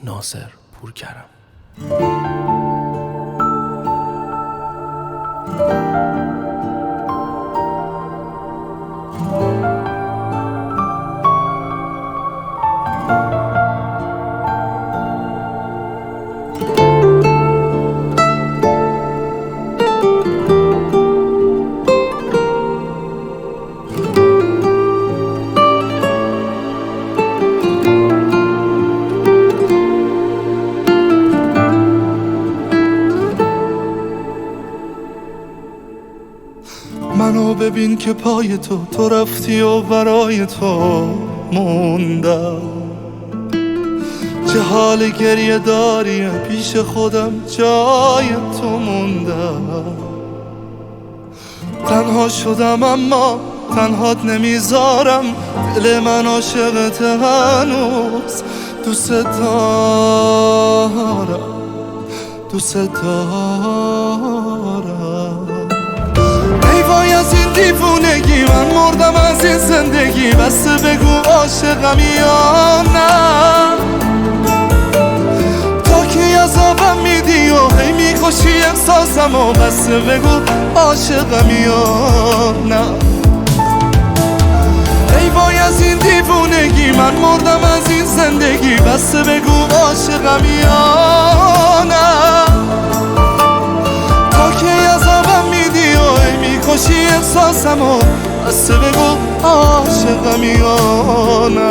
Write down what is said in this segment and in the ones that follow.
ناصر پورکرم. منو ببین که پای تو رفتی و برای تو موندم، چه حال گریه داری پیش خودم جای تو موندم. تنها شدم اما تنهات نمیذارم، دل من عاشقت هنوز، دوست دارم دوست دارم. ای وای از این دیوونگی، من مردم از این زندگی، بس بگو عاشقم یا نه. تا کی عذابم میدی و هی میکشی احساسم و بس بگو عاشقم یا نه. ای وای از این دیوونگی، من مردم از این زندگی، بس بگو عاشقم یا نه. تا کی عذابم میدی و هی میکشی احساسم و بس بگو عاشقم یا نه.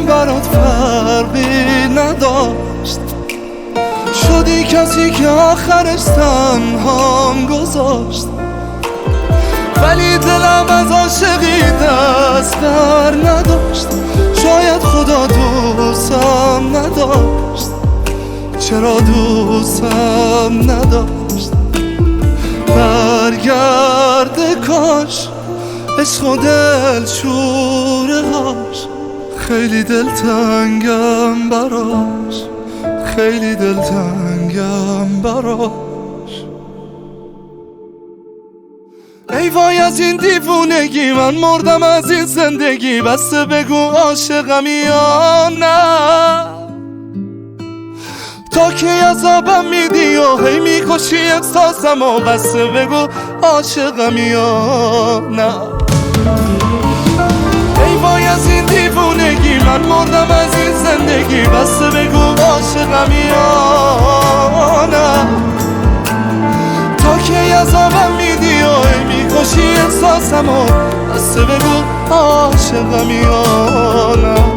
برات فرقی نداشت، شدی کسی که آخرش تنهام گذاشت. ولی دلم از عاشقی دست بر نداشت، شاید خدا دوستم نداشت. چرا دوستم نداشت؟ برگرده کاش عشق و دل شوره هاش، خیلی دلتنگم براش، خیلی دلتنگم براش. ای وای از این دیوونگی، من مردم از این زندگی، بس بگو عاشقم یا نه. تا کی عذابم میدی و هی میکشی احساسم و بس بگو عاشقم یا نه. ای وای از این دیوونگی، من مردم از این زندگی، بس بگو عاشقم یا نه. تا کی عذابم میدی و هی میکشی احساسم و بس بگو عاشقم یا نه.